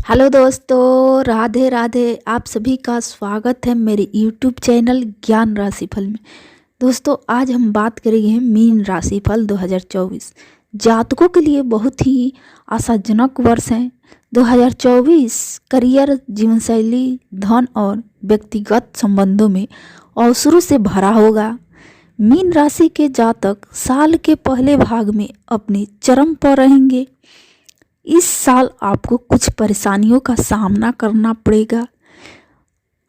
Hello दोस्तों, राधे राधे। आप सभी का स्वागत है मेरे यूट्यूब चैनल ज्ञान राशिफल में। दोस्तों, आज हम बात करेंगे मीन राशिफल 2024 जातकों के लिए बहुत ही आशाजनक वर्ष है। 2024 करियर, जीवनशैली, धन और व्यक्तिगत संबंधों में अवसरों से भरा होगा। मीन राशि के जातक साल के पहले भाग में अपने चरम पर रहेंगे। इस साल आपको कुछ परेशानियों का सामना करना पड़ेगा।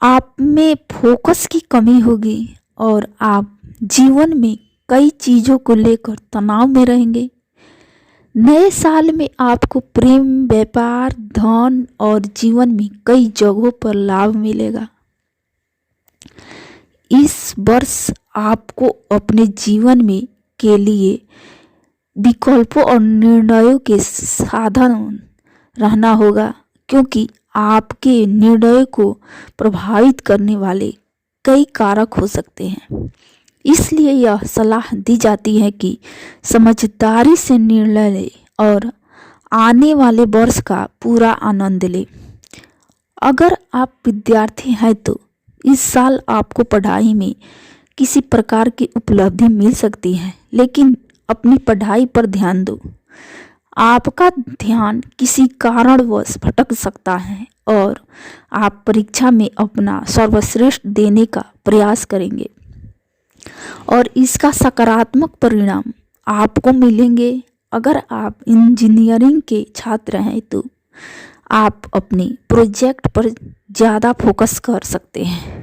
आप में फोकस की कमी होगी और आप जीवन में कई चीज़ों को लेकर तनाव में रहेंगे। नए साल में आपको प्रेम, व्यापार, धन और जीवन में कई जगहों पर लाभ मिलेगा। इस वर्ष आपको अपने जीवन में के लिए विकल्पों और निर्णयों के साधन रहना होगा, क्योंकि आपके निर्णय को प्रभावित करने वाले कई कारक हो सकते हैं। इसलिए यह सलाह दी जाती है कि समझदारी से निर्णय लें और आने वाले वर्ष का पूरा आनंद लें। अगर आप विद्यार्थी हैं तो इस साल आपको पढ़ाई में किसी प्रकार की उपलब्धि मिल सकती है, लेकिन अपनी पढ़ाई पर ध्यान दो। आपका ध्यान किसी कारणवश भटक सकता है और आप परीक्षा में अपना सर्वश्रेष्ठ देने का प्रयास करेंगे और इसका सकारात्मक परिणाम आपको मिलेंगे। अगर आप इंजीनियरिंग के छात्र हैं तो आप अपने प्रोजेक्ट पर ज़्यादा फोकस कर सकते हैं।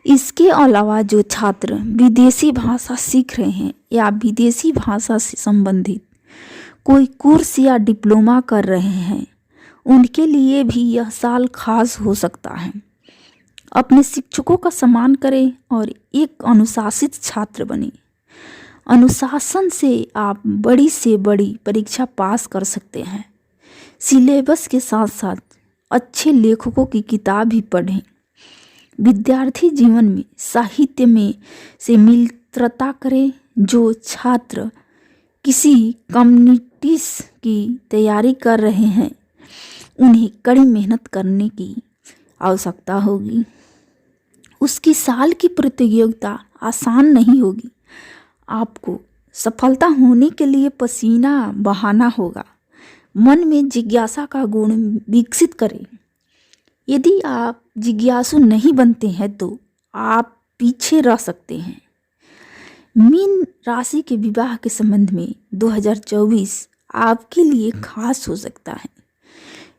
इसके अलावा जो छात्र विदेशी भाषा सीख रहे हैं या विदेशी भाषा से संबंधित कोई कोर्स या डिप्लोमा कर रहे हैं, उनके लिए भी यह साल खास हो सकता है। अपने शिक्षकों का सम्मान करें और एक अनुशासित छात्र बने। अनुशासन से आप बड़ी से बड़ी परीक्षा पास कर सकते हैं। सिलेबस के साथ साथ अच्छे लेखकों की किताब भी पढ़ें। विद्यार्थी जीवन में साहित्य में से मित्रता करें। जो छात्र किसी कम्युनिटीज की तैयारी कर रहे हैं, उन्हें कड़ी मेहनत करने की आवश्यकता होगी। उसकी साल की प्रतियोगिता आसान नहीं होगी। आपको सफलता होने के लिए पसीना बहाना होगा। मन में जिज्ञासा का गुण विकसित करें। यदि आप जिज्ञासु नहीं बनते हैं तो आप पीछे रह सकते हैं। मीन राशि के विवाह के संबंध में 2024 आपके लिए खास हो सकता है।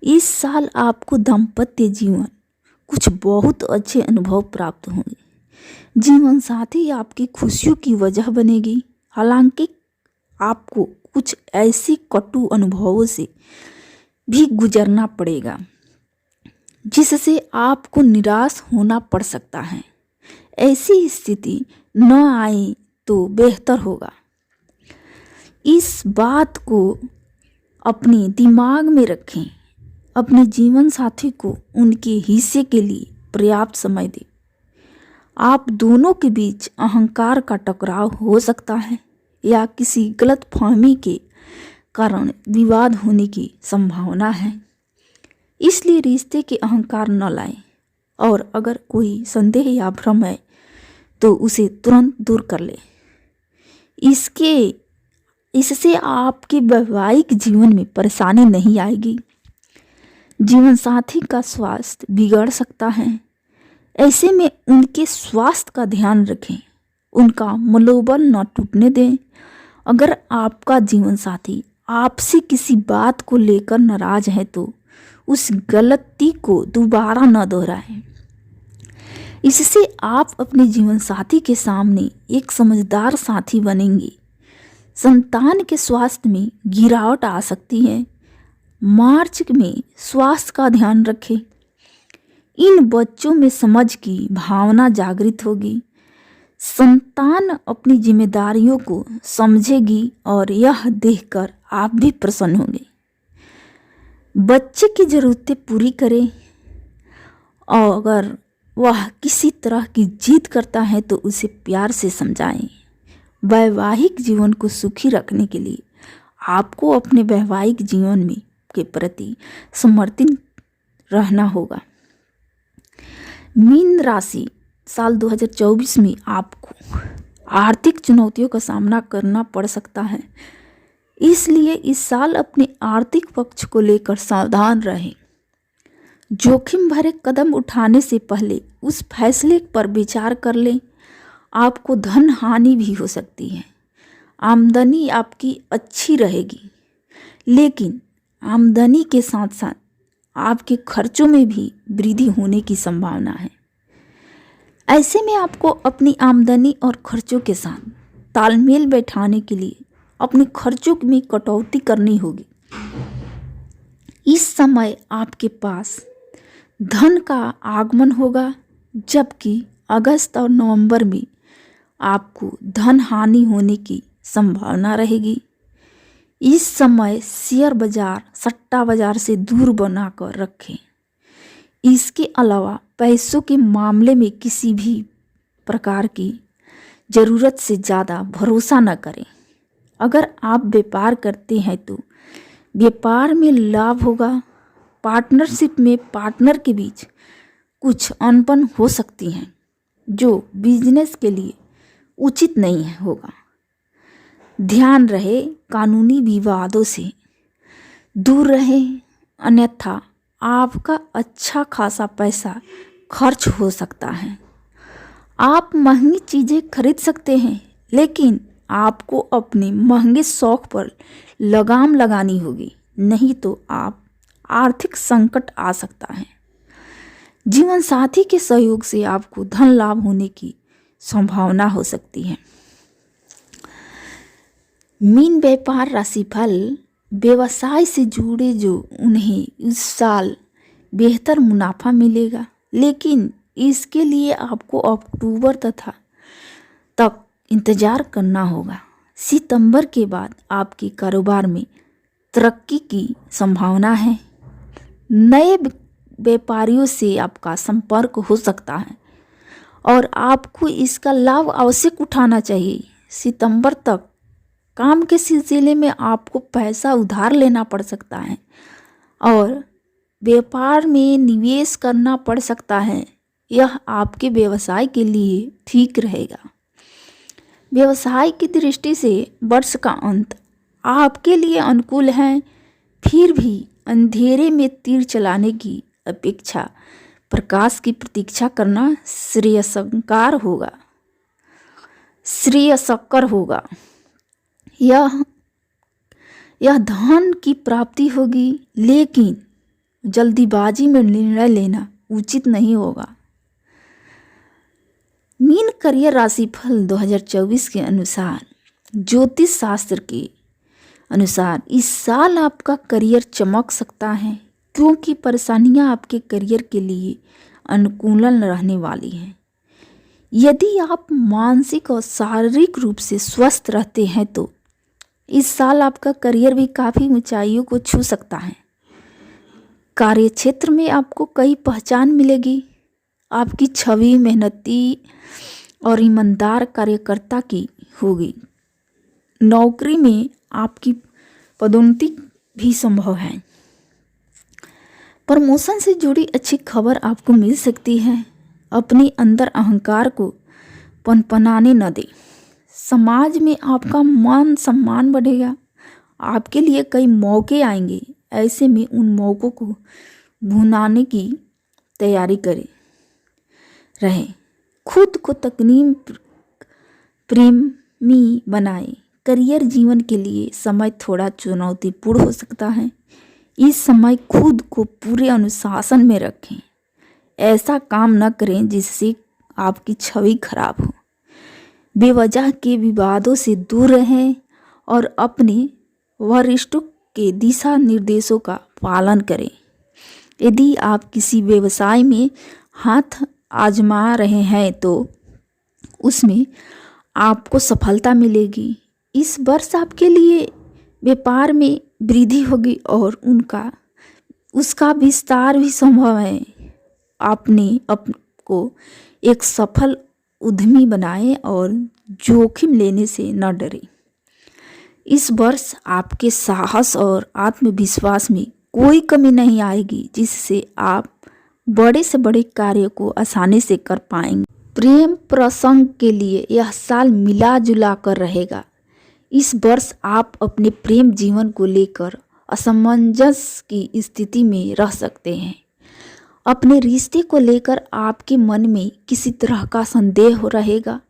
इस साल आपको दाम्पत्य जीवन कुछ बहुत अच्छे अनुभव प्राप्त होंगे। जीवन साथी आपकी खुशियों की वजह बनेगी। हालांकि आपको कुछ ऐसे कटु अनुभवों से भी गुजरना पड़ेगा जिससे आपको निराश होना पड़ सकता है। ऐसी स्थिति न आए तो बेहतर होगा। इस बात को अपने दिमाग में रखें। अपने जीवन साथी को उनके हिस्से के लिए पर्याप्त समय दें। आप दोनों के बीच अहंकार का टकराव हो सकता है या किसी गलतफहमी के कारण विवाद होने की संभावना है। इसलिए रिश्ते के अहंकार न लाएं और अगर कोई संदेह या भ्रम है तो उसे तुरंत दूर कर लें। इससे आपके वैवाहिक जीवन में परेशानी नहीं आएगी। जीवन साथी का स्वास्थ्य बिगड़ सकता है। ऐसे में उनके स्वास्थ्य का ध्यान रखें। उनका मनोबल न टूटने दें। अगर आपका जीवन साथी आपसे किसी बात को लेकर नाराज है तो उस गलती को दोबारा न दोहराएं। इससे आप अपने जीवन साथी के सामने एक समझदार साथी बनेंगे। संतान के स्वास्थ्य में गिरावट आ सकती है। मार्च में स्वास्थ्य का ध्यान रखें। इन बच्चों में समझ की भावना जागृत होगी। संतान अपनी जिम्मेदारियों को समझेगी और यह देखकर आप भी प्रसन्न होंगे। बच्चे की ज़रूरतें पूरी करें और अगर वह किसी तरह की जिद करता है तो उसे प्यार से समझाएं। वैवाहिक जीवन को सुखी रखने के लिए आपको अपने वैवाहिक जीवन में के प्रति समर्पित रहना होगा। मीन राशि साल 2024 में आपको आर्थिक चुनौतियों का सामना करना पड़ सकता है, इसलिए इस साल अपने आर्थिक पक्ष को लेकर सावधान रहें। जोखिम भरे कदम उठाने से पहले उस फैसले पर विचार कर लें। आपको धन हानि भी हो सकती है। आमदनी आपकी अच्छी रहेगी, लेकिन आमदनी के साथ साथ आपके खर्चों में भी वृद्धि होने की संभावना है। ऐसे में आपको अपनी आमदनी और खर्चों के साथ तालमेल बैठाने के लिए अपने खर्चों में कटौती करनी होगी। इस समय आपके पास धन का आगमन होगा, जबकि अगस्त और नवंबर में आपको धन हानि होने की संभावना रहेगी। इस समय शेयर बाजार, सट्टा बाजार से दूर बनाकर रखें। इसके अलावा पैसों के मामले में किसी भी प्रकार की ज़रूरत से ज़्यादा भरोसा न करें। अगर आप व्यापार करते हैं तो व्यापार में लाभ होगा। पार्टनरशिप में पार्टनर के बीच कुछ अनबन हो सकती हैं, जो बिजनेस के लिए उचित नहीं होगा। ध्यान रहे कानूनी विवादों से दूर रहें, अन्यथा आपका अच्छा खासा पैसा खर्च हो सकता है। आप महंगी चीज़ें खरीद सकते हैं, लेकिन आपको अपने महंगे शौक पर लगाम लगानी होगी, नहीं तो आप आर्थिक संकट आ सकता है। जीवन साथी के सहयोग से आपको धन लाभ होने की संभावना हो सकती है। मीन व्यापार राशिफल व्यवसाय से जुड़े जो उन्हें इस साल बेहतर मुनाफा मिलेगा, लेकिन इसके लिए आपको अक्टूबर तक इंतज़ार करना होगा। सितंबर के बाद आपके कारोबार में तरक्की की संभावना है। नए व्यापारियों से आपका संपर्क हो सकता है और आपको इसका लाभ अवश्य उठाना चाहिए। सितंबर तक काम के सिलसिले में आपको पैसा उधार लेना पड़ सकता है और व्यापार में निवेश करना पड़ सकता है। यह आपके व्यवसाय के लिए ठीक रहेगा। व्यवसाय की दृष्टि से वर्ष का अंत आपके लिए अनुकूल है, फिर भी अंधेरे में तीर चलाने की अपेक्षा प्रकाश की प्रतीक्षा करना श्रेयस्कर होगा। यह धन की प्राप्ति होगी, लेकिन जल्दीबाजी में निर्णय लेना उचित नहीं होगा। मीन करियर राशिफल 2024 के अनुसार, ज्योतिष शास्त्र के अनुसार इस साल आपका करियर चमक सकता है, क्योंकि परेशानियां आपके करियर के लिए अनुकूलन रहने वाली हैं। यदि आप मानसिक और शारीरिक रूप से स्वस्थ रहते हैं तो इस साल आपका करियर भी काफ़ी ऊंचाइयों को छू सकता है। कार्य क्षेत्र में आपको कई पहचान मिलेगी। आपकी छवि मेहनती और ईमानदार कार्यकर्ता की होगी। नौकरी में आपकी पदोन्नति भी संभव है। प्रमोशन से जुड़ी अच्छी खबर आपको मिल सकती है। अपने अंदर अहंकार को पनपनाने न दें। समाज में आपका मान सम्मान बढ़ेगा। आपके लिए कई मौके आएंगे, ऐसे में उन मौक़ों को भुनाने की तैयारी रहें। खुद को तकनीक प्रेमी बनाएं। करियर जीवन के लिए समय थोड़ा चुनौतीपूर्ण हो सकता है। इस समय खुद को पूरे अनुशासन में रखें। ऐसा काम न करें जिससे आपकी छवि खराब हो। बेवजह के विवादों से दूर रहें और अपने वरिष्ठों के दिशा निर्देशों का पालन करें। यदि आप किसी व्यवसाय में हाथ आजमा रहे हैं तो उसमें आपको सफलता मिलेगी। इस वर्ष आपके लिए व्यापार में वृद्धि होगी और उसका विस्तार भी संभव है। अपने को एक सफल उद्यमी बनाएं और जोखिम लेने से न डरें। इस वर्ष आपके साहस और आत्मविश्वास में कोई कमी नहीं आएगी, जिससे आप बड़े से बड़े कार्य को आसानी से कर पाएंगे। प्रेम प्रसंग के लिए यह साल मिला जुला कर रहेगा। इस वर्ष आप अपने प्रेम जीवन को लेकर असमंजस की स्थिति में रह सकते हैं। अपने रिश्ते को लेकर आपके मन में किसी तरह का संदेह रहेगा।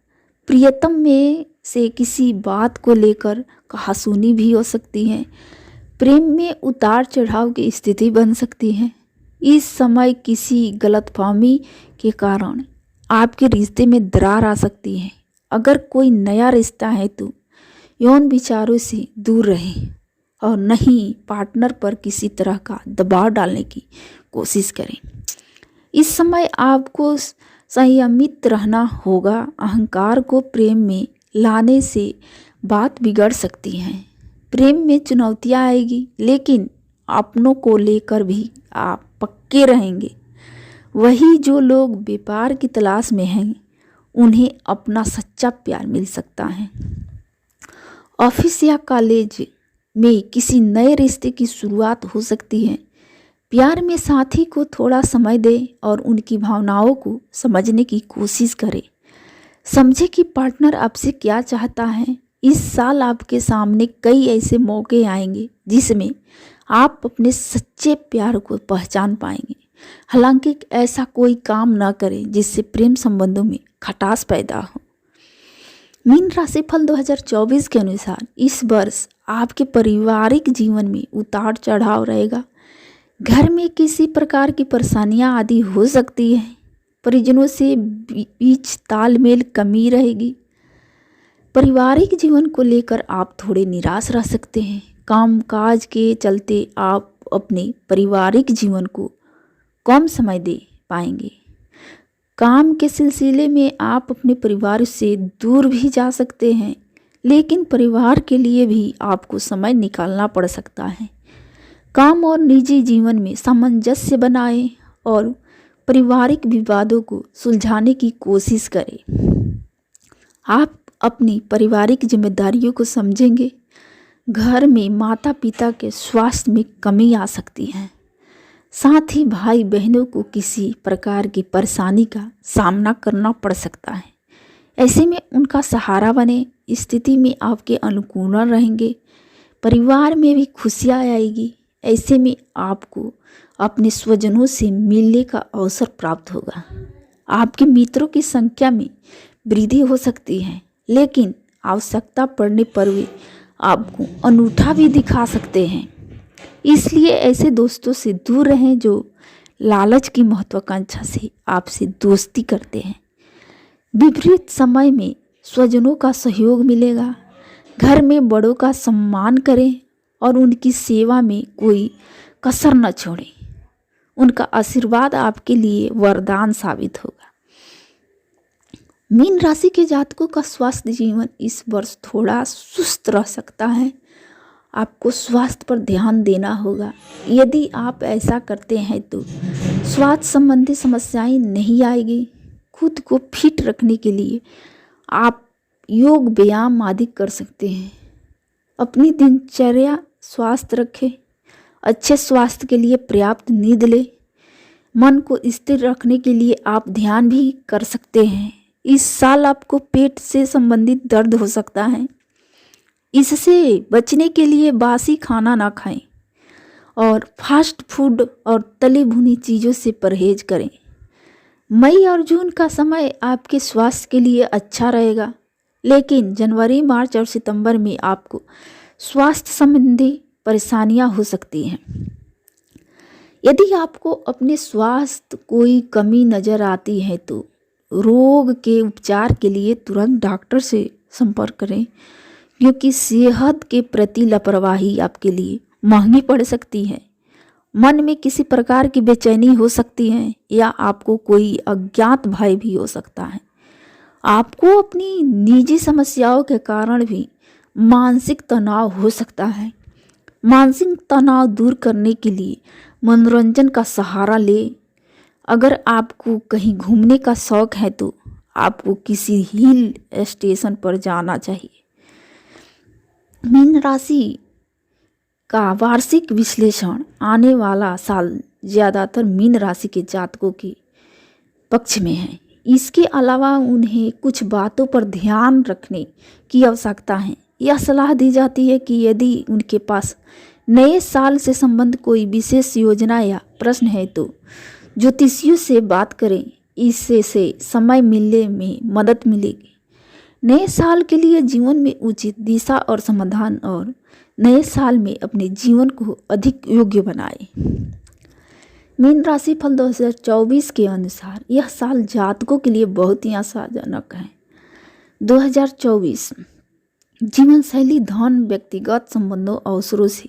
प्रियतम में से किसी बात को लेकर कहासुनी भी हो सकती है। प्रेम में उतार चढ़ाव की स्थिति बन सकती है। इस समय किसी गलतफहमी के कारण आपके रिश्ते में दरार आ सकती है। अगर कोई नया रिश्ता है तो यौन विचारों से दूर रहें और नहीं पार्टनर पर किसी तरह का दबाव डालने की कोशिश करें। इस समय आपको संयमित रहना होगा। अहंकार को प्रेम में लाने से बात बिगड़ सकती है। प्रेम में चुनौतियां आएगी, लेकिन अपनों को लेकर भी आप पक्के रहेंगे। वही जो लोग व्यापार की तलाश में हैं, उन्हें अपना सच्चा प्यार मिल सकता है। ऑफिस या कॉलेज में किसी नए रिश्ते की शुरुआत हो सकती है। प्यार में साथी को थोड़ा समय दें और उनकी भावनाओं को समझने की कोशिश करें। समझे कि पार्टनर आपसे क्या चाहता है। इस साल आपके सामने कई ऐसे मौके आएंगे जिसमें आप अपने सच्चे प्यार को पहचान पाएंगे। हालांकि ऐसा कोई काम ना करें जिससे प्रेम संबंधों में खटास पैदा हो। मीन राशिफल 2024 के अनुसार इस वर्ष आपके पारिवारिक जीवन में उतार चढ़ाव रहेगा। घर में किसी प्रकार की परेशानियां आदि हो सकती है। परिजनों से बीच तालमेल कमी रहेगी। पारिवारिक जीवन को लेकर आप थोड़े निराश रह सकते हैं। कामकाज के चलते आप अपने पारिवारिक जीवन को कम समय दे पाएंगे। काम के सिलसिले में आप अपने परिवार से दूर भी जा सकते हैं, लेकिन परिवार के लिए भी आपको समय निकालना पड़ सकता है। काम और निजी जीवन में सामंजस्य बनाएं और पारिवारिक विवादों को सुलझाने की कोशिश करें। आप अपनी पारिवारिक जिम्मेदारियों को समझेंगे। घर में माता पिता के स्वास्थ्य में कमी आ सकती है। साथ ही भाई बहनों को किसी प्रकार की परेशानी का सामना करना पड़ सकता है। ऐसे में उनका सहारा बने। स्थिति में आपके अनुकूल रहेंगे। परिवार में भी खुशियाँ आएगी। ऐसे में आपको अपने स्वजनों से मिलने का अवसर प्राप्त होगा। आपके मित्रों की संख्या में वृद्धि हो सकती है, लेकिन आवश्यकता पड़ने पर वे आपको अनूठा भी दिखा सकते हैं। इसलिए ऐसे दोस्तों से दूर रहें जो लालच की महत्वाकांक्षा से आपसे दोस्ती करते हैं। विपरीत समय में स्वजनों का सहयोग मिलेगा। घर में बड़ों का सम्मान करें और उनकी सेवा में कोई कसर न छोड़ें। उनका आशीर्वाद आपके लिए वरदान साबित होगा। मीन राशि के जातकों का स्वास्थ्य जीवन इस वर्ष थोड़ा सुस्त रह सकता है। आपको स्वास्थ्य पर ध्यान देना होगा। यदि आप ऐसा करते हैं तो स्वास्थ्य संबंधी समस्याएं नहीं आएगी। खुद को फिट रखने के लिए आप योग व्यायाम आदि कर सकते हैं। अपनी दिनचर्या स्वास्थ्य रखें। अच्छे स्वास्थ्य के लिए पर्याप्त नींद लें। मन को स्थिर रखने के लिए आप ध्यान भी कर सकते हैं। इस साल आपको पेट से संबंधित दर्द हो सकता है। इससे बचने के लिए बासी खाना ना खाएं और फास्ट फूड और तली भुनी चीज़ों से परहेज करें। मई और जून का समय आपके स्वास्थ्य के लिए अच्छा रहेगा, लेकिन जनवरी, मार्च और सितंबर में आपको स्वास्थ्य संबंधी परेशानियां हो सकती हैं। यदि आपको अपने स्वास्थ्य कोई कमी नज़र आती है तो रोग के उपचार के लिए तुरंत डॉक्टर से संपर्क करें, क्योंकि सेहत के प्रति लापरवाही आपके लिए महंगी पड़ सकती है। मन में किसी प्रकार की बेचैनी हो सकती है या आपको कोई अज्ञात भय भी हो सकता है। आपको अपनी निजी समस्याओं के कारण भी मानसिक तनाव हो सकता है। मानसिक तनाव दूर करने के लिए मनोरंजन का सहारा लें। अगर आपको कहीं घूमने का शौक है तो आपको किसी हिल स्टेशन पर जाना चाहिए। मीन राशि का वार्षिक विश्लेषण आने वाला साल ज़्यादातर मीन राशि के जातकों के पक्ष में है। इसके अलावा उन्हें कुछ बातों पर ध्यान रखने की आवश्यकता है। यह सलाह दी जाती है कि यदि उनके पास नए साल से संबंध कोई विशेष योजना या प्रश्न है तो ज्योतिषियों से बात करें, इससे समय मिलने में मदद मिलेगी। नए साल के लिए जीवन में उचित दिशा और समाधान और नए साल में अपने जीवन को अधिक योग्य बनाएं। मीन राशि फल 2024 के अनुसार यह साल जातकों के लिए बहुत ही आशाजनक है। 2024 जीवन शैली, धन, व्यक्तिगत संबंधों, अवसरों से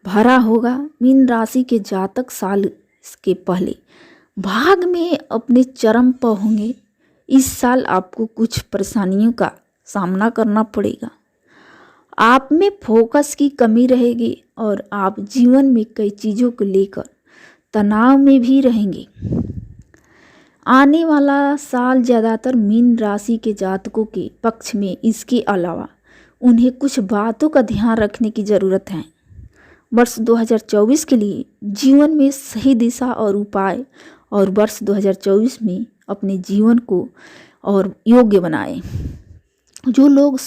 भरा होगा। मीन राशि के जातक साल के पहले भाग में अपने चरम पर होंगे। इस साल आपको कुछ परेशानियों का सामना करना पड़ेगा। आप में फोकस की कमी रहेगी और आप जीवन में कई चीज़ों को लेकर तनाव में भी रहेंगे। आने वाला साल ज़्यादातर मीन राशि के जातकों के पक्ष में। इसके अलावा उन्हें कुछ बातों का ध्यान रखने की ज़रूरत है। वर्ष 2024 के लिए जीवन में सही दिशा और उपाय, और वर्ष 2024 में अपने जीवन को और योग्य बनाएं। जो लोग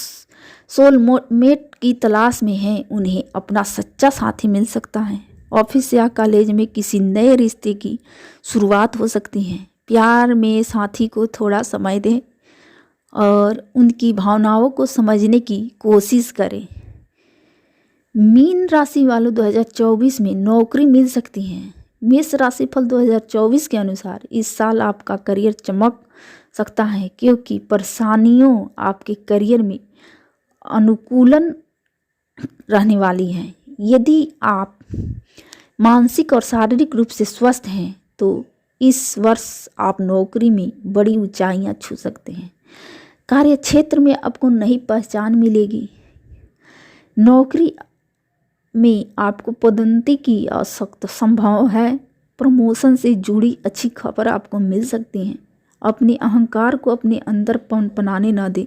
सोलमेट की तलाश में हैं उन्हें अपना सच्चा साथी मिल सकता है। ऑफिस या कॉलेज में किसी नए रिश्ते की शुरुआत हो सकती है। प्यार में साथी को थोड़ा समय दें और उनकी भावनाओं को समझने की कोशिश करें। मीन राशि वालों 2024 में नौकरी मिल सकती है। मेष राशि फल 2024 के अनुसार इस साल आपका करियर चमक सकता है, क्योंकि परेशानियों आपके करियर में अनुकूलन रहने वाली हैं। यदि आप मानसिक और शारीरिक रूप से स्वस्थ हैं तो इस वर्ष आप नौकरी में बड़ी ऊंचाइयां छू सकते हैं। कार्य क्षेत्र में आपको नई पहचान मिलेगी। नौकरी में आपको पदोन्नति की आवश्यकता संभव है। प्रमोशन से जुड़ी अच्छी खबर आपको मिल सकती है। अपने अहंकार को अपने अंदर पनपनाने न दें।